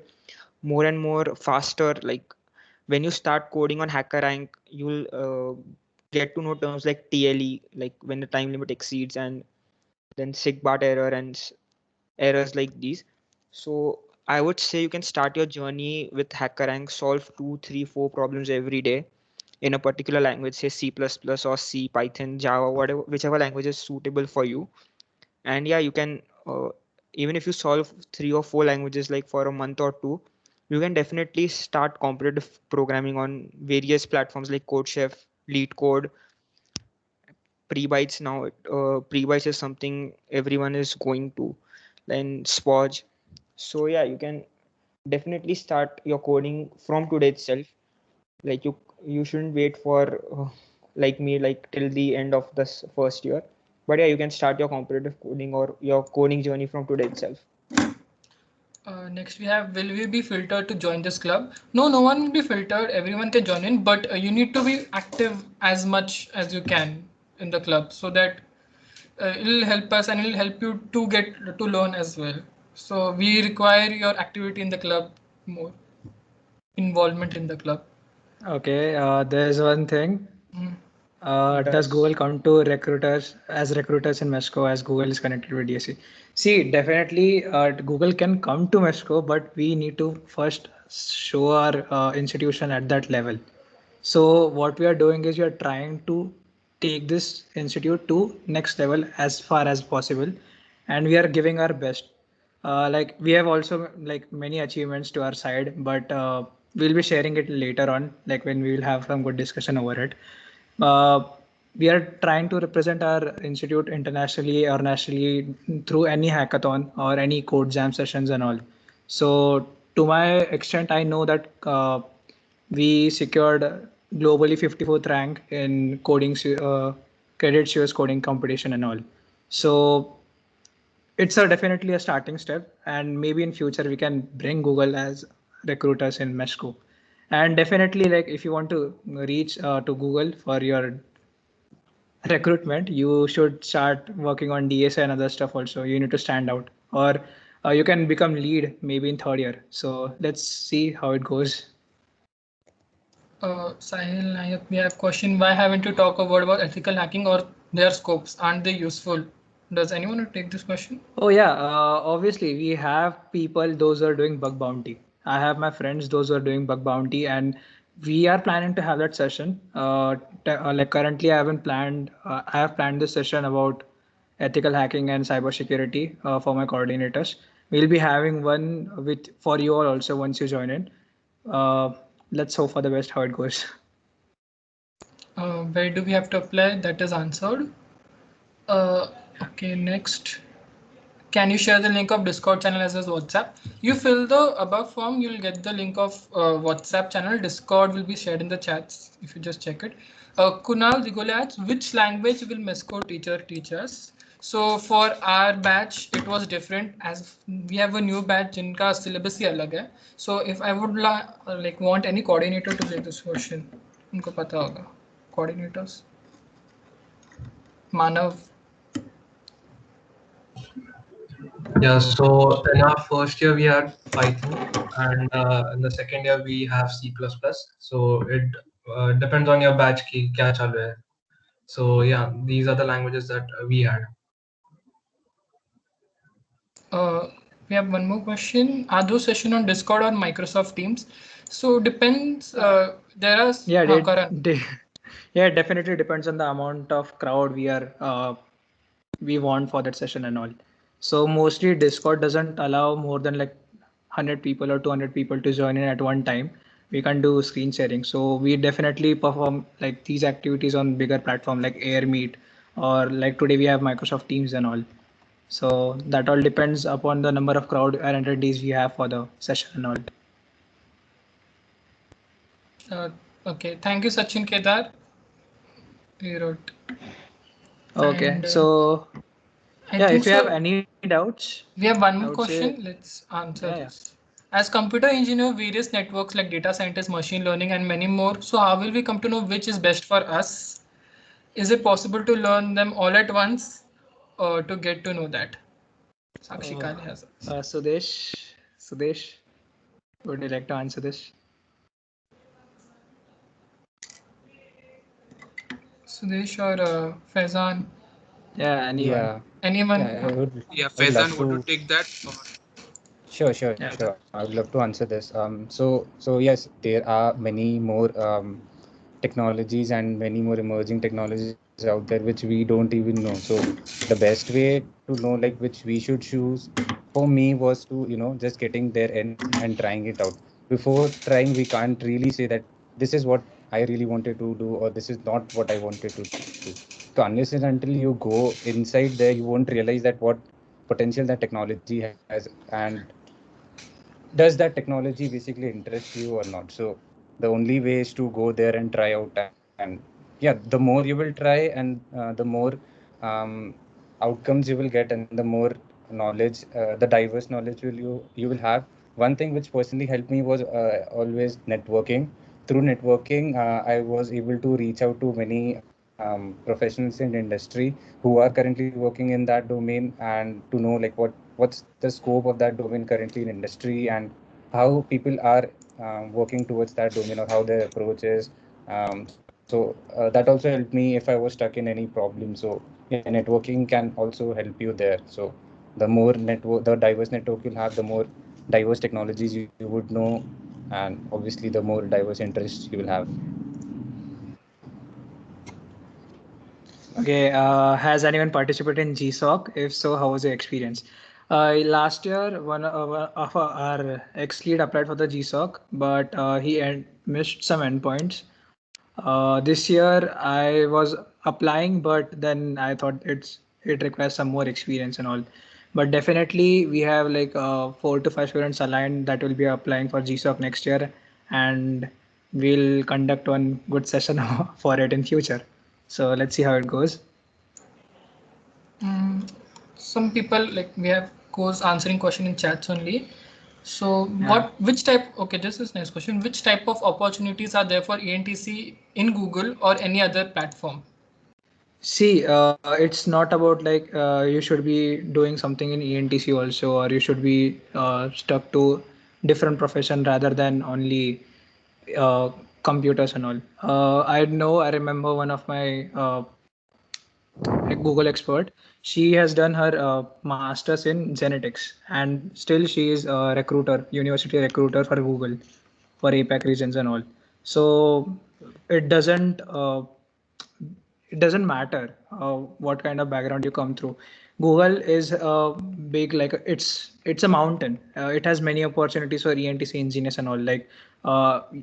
more and more faster. Like when you start coding on HackerRank, you'll get to know terms like TLE, like when the time limit exceeds, and then SIGBART error and errors like these. So I would say you can start your journey with HackerRank, solve 2, 3, 4 problems every day in a particular language, say C++ or C, Python, Java, whatever, whichever language is suitable for you. And yeah, you can even if you solve 3 or 4 languages like for a month or two, you can definitely start competitive programming on various platforms like CodeChef, LeetCode, Prebytes. Now Prebytes is something everyone is going to, then Spoj. So yeah, you can definitely start your coding from today itself. Like you shouldn't wait for like me, like till the end of this first year. But yeah, you can start your competitive coding or your coding journey from today itself. Next we have, will we be filtered to join this club? No, no one will be filtered. Everyone can join in, but you need to be active as much as you can in the club, so that it'll help us and it'll help you to get to learn as well. So we require your activity in the club more, involvement in the club. Okay, there's one thing. Mm. Does Google come to recruiters as recruiters in Mexico as Google is connected with DSC? See, definitely Google can come to Mexico, but we need to first show our institution at that level. So what we are doing is we are trying to take this institute to next level as far as possible, and we are giving our best. Like we have also like many achievements to our side, but we'll be sharing it later on, like when we will have some good discussion over it. Uh, we are trying to represent our institute internationally or nationally through any hackathon or any code jam sessions and all. So to my extent, I know that we secured globally 54th rank in coding credit US coding competition and all. So it's a definitely a starting step, and maybe in future we can bring Google as recruiters in Mexico. And definitely, like if you want to reach to Google for your recruitment, you should start working on DSA and other stuff also. You need to stand out, or you can become lead maybe in third year. So let's see how it goes. Sahil, we have question. Why haven't you talked a word about ethical hacking or their scopes? Aren't they useful? Does anyone want to take this question? Oh yeah, obviously we have people those who are doing bug bounty. I have my friends those who are doing bug bounty, and we are planning to have that session. Like currently, I haven't planned. I have planned this session about ethical hacking and cybersecurity for my coordinators. We'll be having one with for you all also once you join in. Let's hope for the best how it goes. Where do we have to apply? That is answered. Okay, next. Can you share the link of Discord channel as well as WhatsApp? You fill the above form, you'll get the link of WhatsApp channel. Discord will be shared in the chats if you just check it. Kunal Digole asks, which language will MESCO teacher teach us? So for our batch, it was different as we have a new batch jinka syllabus hi alag hai. So if I would like want any coordinator to take this question, unko pata hoga. Coordinators. Manav. Yeah, so in our first year we had Python, and in the second year we have C++. So it depends on your batch ki kya chalu hai. So yeah, these are the languages that we had. We have one more question. Are those sessions on Discord or Microsoft Teams? So depends. There are Karan. Yeah, it definitely depends on the amount of crowd we want for that session and all. So mostly Discord doesn't allow more than like 100 people or 200 people to join in at one time. We can do screen sharing. So we definitely perform like these activities on bigger platform like AirMeet, or like today we have Microsoft Teams and all. So that all depends upon the number of crowd and attendees we have for the session and all. Okay, thank you, Sachin Kedar. You wrote. Okay, And, so I yeah, think if you so. have any doubts, We have one I more would question. say- Let's answer Yeah, this. As computer engineer, various networks like data scientists, machine learning, and many more. So how will we come to know which is best for us? Is it possible to learn them all at once, or to get to know that? Sakshi Kale has. Sudesh, would you like to answer this? Sudesh or Faizan? Yeah, anyone. Yeah. Anyone? Yeah, Yeah, I would love Faizan, would you to. take that? Sure. I would love to answer this. So yes, there are many more technologies and many more emerging technologies out there which we don't even know. So the best way to know like which we should choose for me was to just getting there and trying it out. Before trying, we can't really say that this is what I really wanted to do or this is not what I wanted to do. So unless and until you go inside there, you won't realize that what potential that technology has and does that technology basically interest you or not. So the only way is to go there and try out, and yeah, the more you will try and the more outcomes you will get and the more knowledge, the diverse knowledge you will have. One thing which personally helped me was always networking. Through networking, I was able to reach out to many professionals in industry who are currently working in that domain, and to know like what's the scope of that domain currently in industry and how people are working towards that domain or how their approach is. So that also helped me if I was stuck in any problem. So yeah, networking can also help you there. So the more network, the diverse network you'll have, the more diverse technologies you would know, and obviously the more diverse interests you will have. Okay, has anyone participated in GSOC? If so, how was your experience? Last year, one of our ex-lead applied for the GSOC, but he missed some endpoints. This year, I was applying, but then I thought it requires some more experience and all. But definitely, we have like 4 to 5 students aligned that will be applying for GSOC next year, and we'll conduct one good session for it in future. So let's see how it goes. Some people like we have course answering question in chats only. So which type? Okay, this is next question. Which type of opportunities are there for ENTC in Google or any other platform? See, it's not about like you should be doing something in ENTC also, or you should be stuck to different profession rather than only computers and all. I remember one of my like Google expert. She has done her master's in genetics, and still she is a recruiter, university recruiter for Google, for APAC regions and all. So it doesn't it doesn't matter what kind of background you come through. Google is big, like it's a mountain. It has many opportunities for ENTC engineers and all. Like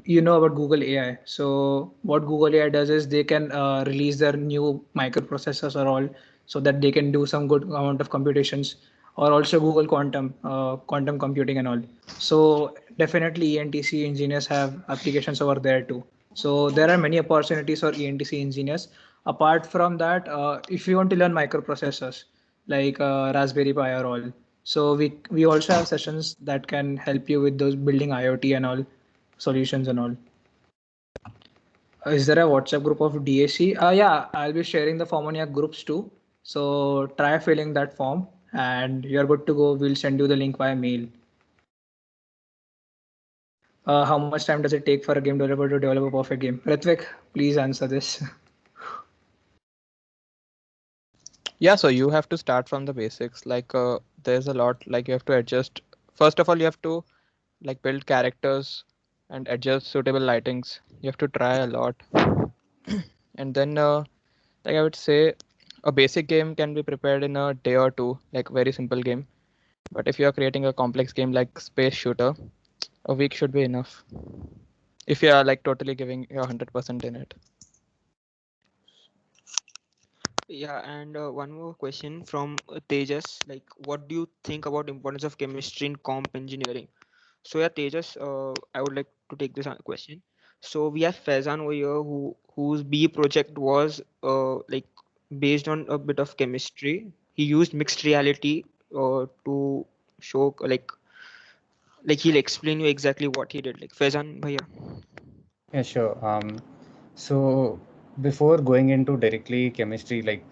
you know about Google AI. So what Google AI does is they can release their new microprocessors or all, so that they can do some good amount of computations, or also Google Quantum, quantum computing and all. So definitely ENTC engineers have applications over there too. So there are many opportunities for ENTC engineers. Apart from that, if you want to learn microprocessors like Raspberry Pi or all, so we also have sessions that can help you with those building IoT and all solutions and all. Is there a WhatsApp group of DAC? Yeah, I'll be sharing the form on your groups too. So try filling that form and you're good to go. We'll send you the link via mail. How much time does it take for a game developer to develop a perfect game? Ritvik, please answer this. Yeah, so you have to start from the basics. Like there's a lot, like you have to adjust. First of all, you have to like build characters and adjust suitable lightings. You have to try a lot. And then like I would say a basic game can be prepared in a day or two, like very simple game. But if you're creating a complex game like Space Shooter, a week should be enough. If you are like totally giving your 100% in it. Yeah, and one more question from Tejas. Like, what do you think about importance of chemistry in comp engineering? So yeah, Tejas, I would like to take this question. So we have Faizan over here whose B project was like based on a bit of chemistry. He used mixed reality to show like he'll explain you exactly what he did. Like Faizan bhaiya. Yeah, sure. So before going into directly chemistry, like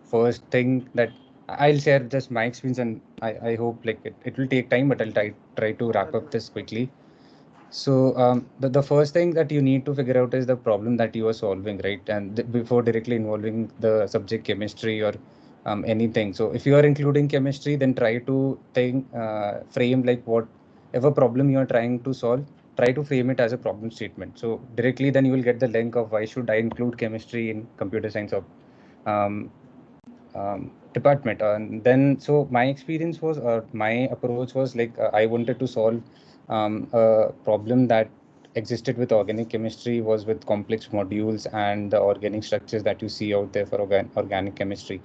first thing that I'll share just my experience, and I hope like it will take time, but I'll try to wrap up this quickly. So the first thing that you need to figure out is the problem that you are solving, right? And before directly involving the subject chemistry or anything. So if you are including chemistry, then try to frame like whatever problem you are trying to solve, try to frame it as a problem statement. So directly then you will get the link of why should I include chemistry in computer science or department. And then so my experience was my approach was like I wanted to solve a problem that existed with organic chemistry was with complex modules and the organic structures that you see out there for organic chemistry.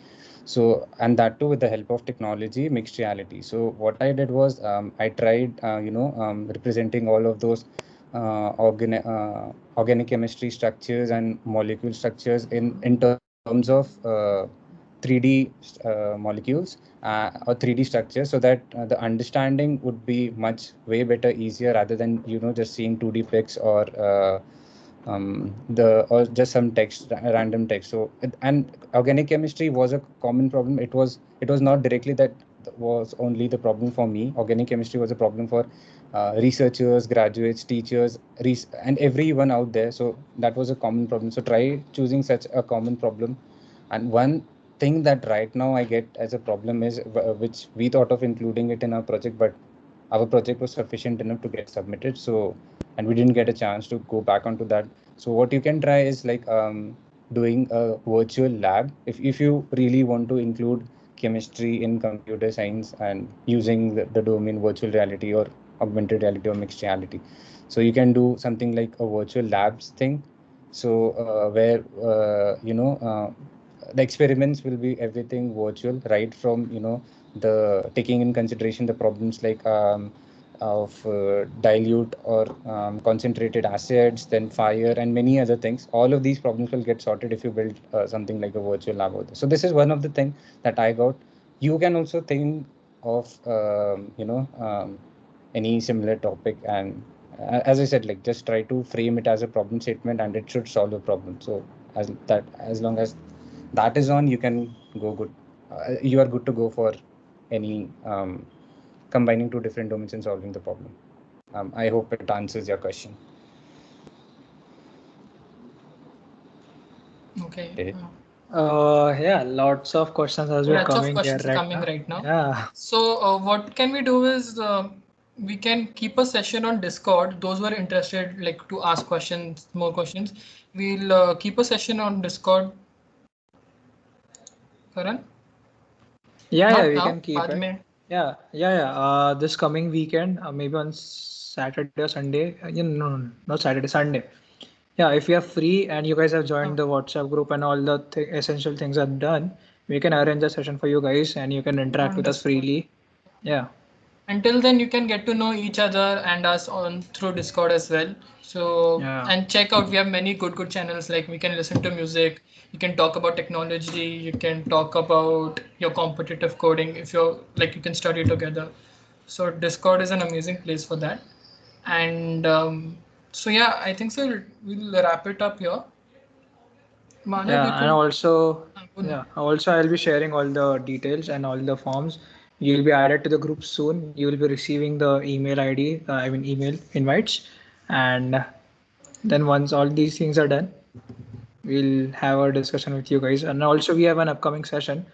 So and that too with the help of technology, mixed reality. So what I did was I tried representing all of those organic chemistry structures and molecule structures in terms of 3D molecules or 3D structures, so that the understanding would be much way better, easier, rather than just seeing 2D pics or or just some text, random text. So and organic chemistry was a common problem. It was not directly that was only the problem for me. Organic chemistry was a problem for researchers, graduates, teachers, and everyone out there. So that was a common problem. So try choosing such a common problem. And one thing that right now I get as a problem is which we thought of including it in our project, but our project was sufficient enough to get submitted. So, and we didn't get a chance to go back onto that. So what you can try is like doing a virtual lab. If you really want to include chemistry in computer science and using the domain virtual reality or augmented reality or mixed reality. So you can do something like a virtual labs thing. So where, the experiments will be everything virtual, right from, the taking in consideration the problems like of dilute or concentrated acids, then fire and many other things. All of these problems will get sorted if you build something like a virtual lab out there. So this is one of the things that I got. You can also think of, any similar topic, and as I said, like just try to frame it as a problem statement and it should solve a problem. So as long as that is on, you can go good. You are good to go for any combining two different domains and solving the problem. I hope it answers your question. Okay. Yeah, lots of questions as we're Lots of coming here questions are coming now. right now. Yeah. So what can we do is we can keep a session on Discord. Those who are interested, like to ask questions, more questions, we'll keep a session on Discord Karan? Yeah, Not we now, can keep बाद it. में. Yeah. This coming weekend, maybe on Saturday or Sunday. No, not Saturday, Sunday. Yeah, if you are free and you guys have joined the WhatsApp group and all the essential things are done, we can arrange a session for you guys and you can interact with us Understood. freely. Yeah. Until then, you can get to know each other and us on through Discord as well. So Yeah. and check out, we have many good channels, like we can listen to music, you can talk about technology, you can talk about your competitive coding, if you're like, you can study together. So Discord is an amazing place for that. And so yeah, I think so we'll wrap it up here. Manav, you Yeah, and could also I'll be sharing all the details and all the forms. You'll be added to the group soon. You will be receiving the email ID, email invites, and then once all these things are done, we'll have a discussion with you guys. And also we have an upcoming session,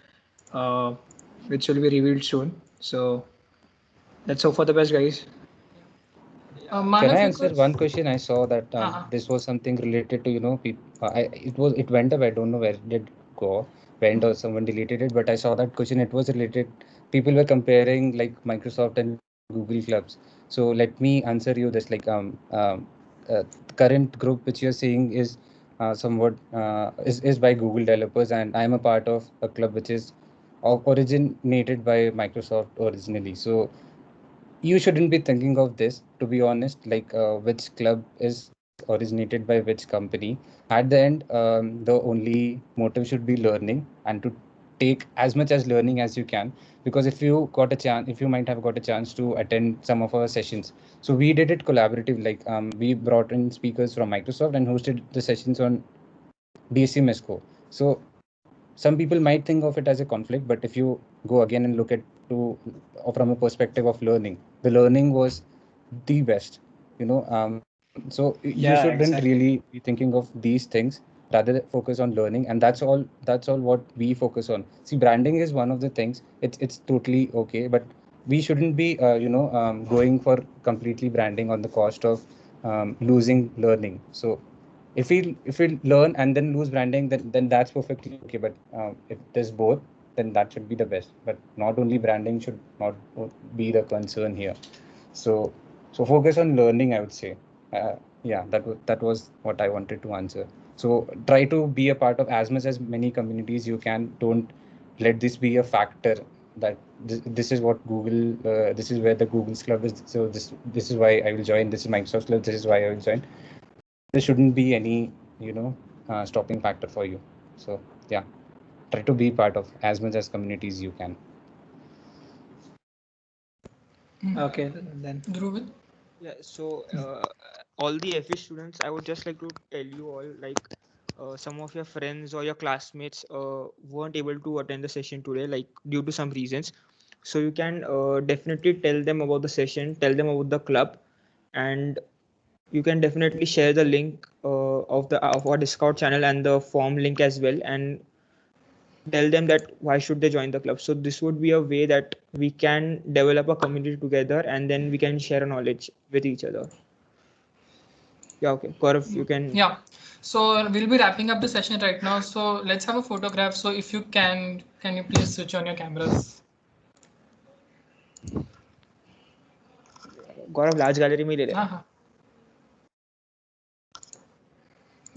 uh, which will be revealed soon. So let's hope for the best, guys. Can Manav, I you answer could. one question? I saw that Uh-huh. this was something related to, it went up. I don't know where it did go, went or someone deleted it, but I saw that question. It was related. People were comparing like Microsoft and Google Clubs. So let me answer you this. The current group which you're seeing is somewhat is by Google developers, and I'm a part of a club which is originated by Microsoft originally. So you shouldn't be thinking of this, to be honest, like which club is originated by which company. At the end, the only motive should be learning and to take as much as learning as you can. Because if you might have got a chance to attend some of our sessions, so we did it collaborative. Like we brought in speakers from Microsoft and hosted the sessions on DSC Mesco. So some people might think of it as a conflict, but if you go again and look at to from a perspective of learning, the learning was the best. So you shouldn't Yeah, really exactly. be thinking of these things, rather focus on learning, and that's all what we focus on. See, branding is one of the things. It's totally okay, but we shouldn't be going for completely branding on the cost of losing learning. So if we learn and then lose branding, then that's perfectly okay. But if there's both, then that should be the best. But not only branding should not be the concern here. So focus on learning, I would say. Yeah, that was what I wanted to answer. So try to be a part of as much as many communities you can. Don't let this be a factor that this is what Google, this is where the Google's club is. So this is why I will join. This is Microsoft's club. This is why I will join. There shouldn't be any stopping factor for you. So yeah, try to be part of as much as communities you can. Okay, then. Dhruvid? Yeah, so all the FE students, I would just like to tell you all, like some of your friends or your classmates weren't able to attend the session today, like due to some reasons. So you can definitely tell them about the session, tell them about the club, and you can definitely share the link of our Discord channel and the form link as well, and tell them that why should they join the club. So this would be a way that we can develop a community together, and then we can share knowledge with each other. Yeah, okay, Gaurav, you can. Yeah, so we'll be wrapping up the session right now, so let's have a photograph. So if you can you please switch on your cameras? Gaurav, large gallery में ले ले. हाँ हाँ,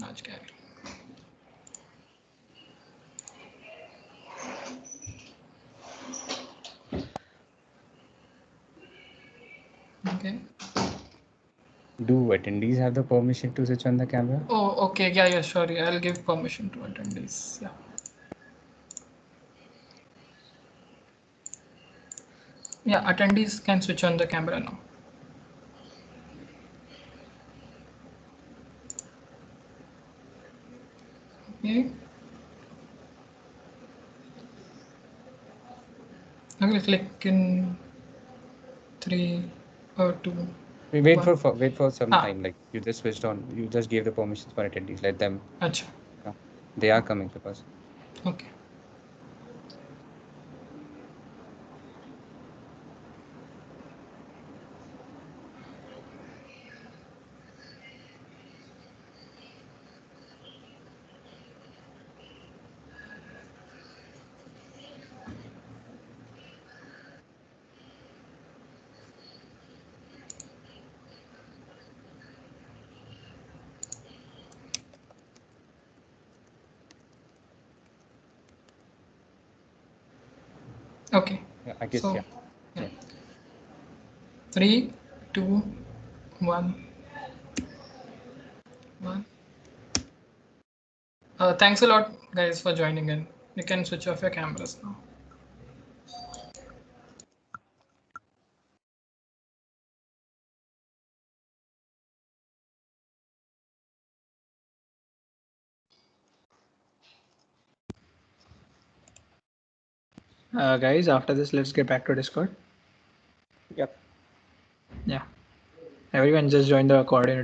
large gallery. Okay. Do attendees have the permission to switch on the camera? Oh, okay. Yeah, sure. I'll give permission to attendees. Yeah. Yeah, attendees can switch on the camera now. Okay. I'm gonna click in 3 or 2. We wait 1. for some time. Like you just switched on. You just gave the permissions for attendees. Let them. Achha. They are coming to us. Okay. Okay. Yeah, I guess, So, yeah. yeah. 3, 2, 1. Thanks a lot, guys, for joining in. You can switch off your cameras now. Guys, after this, let's get back to Discord. Yep. Yeah. Everyone just join the coordinator.